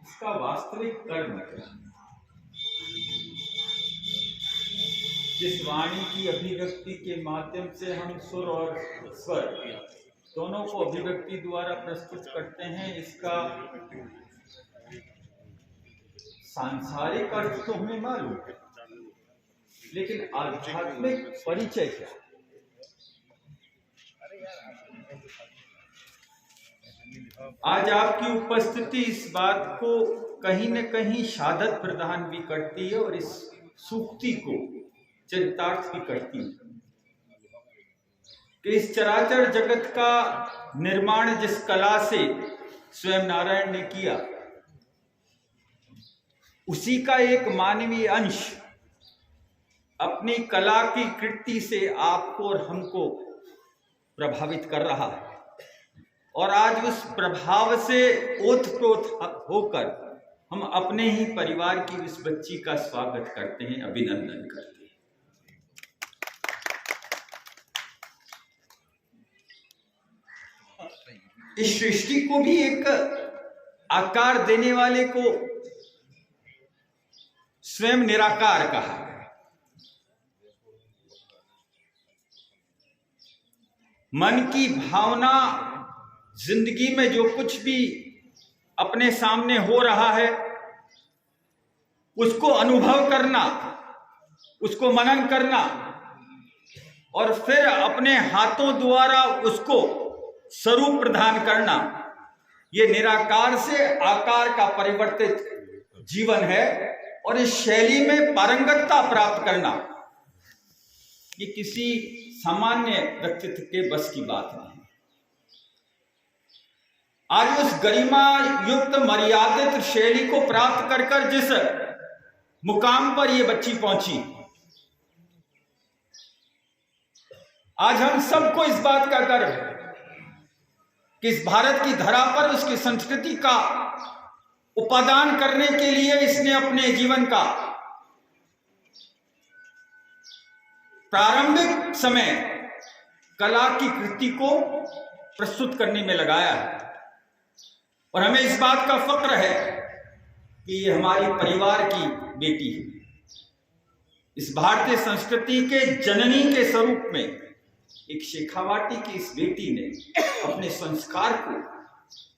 इसका वास्तविक कर्म क्या? जिस वाणी की अभिव्यक्ति के माध्यम से हम सुर और स्वर दोनों को अभिव्यक्ति द्वारा प्रस्तुत करते हैं, इसका सांसारिक अर्थ तो हमें मालूम है, लेकिन आध्यात्मिक परिचय क्या? आज आपकी उपस्थिति इस बात को कहीं न कहीं शहादत प्रदान भी करती है और इस सूक्ति को चरितार्थ भी करती है कि इस चराचर जगत का निर्माण जिस कला से स्वयं नारायण ने किया, उसी का एक मानवीय अंश अपनी कला की कृति से आपको और हमको प्रभावित कर रहा है। और आज उस प्रभाव से ओतप्रोत होकर हम अपने ही परिवार की उस बच्ची का स्वागत करते हैं, अभिनंदन करते हैं। इस सृष्टि को भी एक आकार देने वाले को स्वयं निराकार कहा है। मन की भावना, जिंदगी में जो कुछ भी अपने सामने हो रहा है उसको अनुभव करना, उसको मनन करना और फिर अपने हाथों द्वारा उसको स्वरूप प्रदान करना, ये निराकार से आकार का परिवर्तित जीवन है। और इस शैली में पारंगतता प्राप्त करना ये किसी सामान्य व्यक्तित्व के बस की बात नहीं। आज उस गरिमा युक्त मर्यादित शैली को प्राप्त कर कर जिस मुकाम पर ये बच्ची पहुंची, आज हम सबको इस बात का गर्व है कि इस भारत की धरा पर उसकी संस्कृति का उपादान करने के लिए इसने अपने जीवन का प्रारंभिक समय कला की कृति को प्रस्तुत करने में लगाया है। और हमें इस बात का फक्र है कि ये हमारी परिवार की बेटी है। इस भारतीय संस्कृति के जननी के स्वरूप में एक शेखावाटी की इस बेटी ने अपने संस्कार को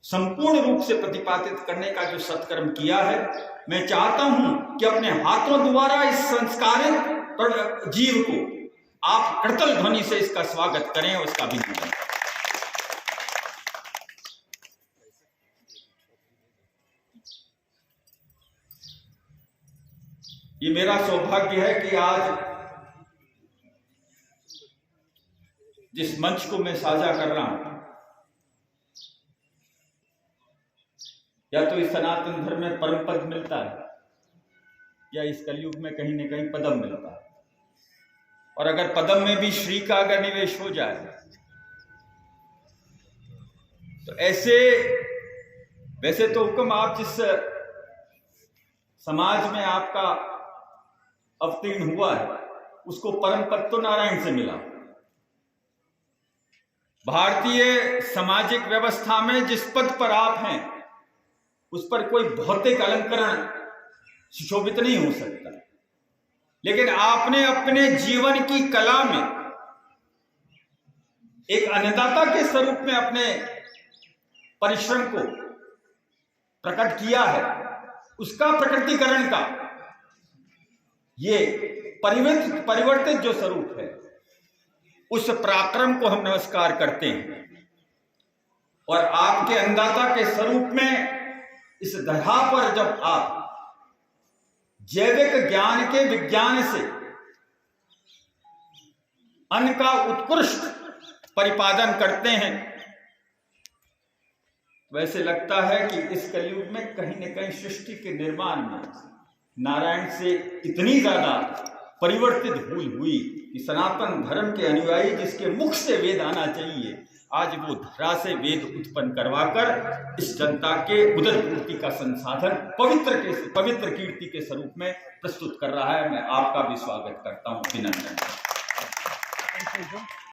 संपूर्ण रूप से प्रतिपादित करने का जो सत्कर्म किया है, मैं चाहता हूं कि अपने हाथों द्वारा इस संस्कारित जीव को आप करतल ध्वनि से इसका स्वागत करें और उसका अभिनंदन करें। ये मेरा सौभाग्य है कि आज जिस मंच को मैं साझा कर रहा हूं, या तो इस सनातन धर्म में परम पद मिलता है या इस कलयुग में कहीं न कहीं पदम मिलता है। और अगर पदम में भी श्री का अगर निवेश हो जाए तो ऐसे, वैसे तो हुक्म आप जिस समाज में आपका अवतीर्ण हुआ है उसको परम पद तो नारायण से मिला। भारतीय सामाजिक व्यवस्था में जिस पद पर आप हैं उस पर कोई भौतिक अलंकरण सुशोभित नहीं हो सकता, लेकिन आपने अपने जीवन की कला में एक अन्नदाता के स्वरूप में अपने परिश्रम को प्रकट किया है। उसका प्रकटीकरण का ये परिवर्तित जो स्वरूप है, उस पराक्रम को हम नमस्कार करते हैं। और आपके अन्नदाता के स्वरूप में इस धरा पर जब आप जैविक ज्ञान के विज्ञान से अन्न का उत्कृष्ट परिपादन करते हैं, वैसे लगता है कि इस कलयुग में कहीं न कहीं सृष्टि के निर्माण में नारायण से इतनी ज्यादा परिवर्तित हुई कि सनातन धर्म के अनुयायी जिसके मुख से वेद आना चाहिए, आज वो धरा से वेद उत्पन्न करवाकर इस जनता के उदर पूर्ति का संसाधन पवित्र कीर्ति के स्वरूप में प्रस्तुत कर रहा है। मैं आपका भी स्वागत करता हूं, अभिनंदन।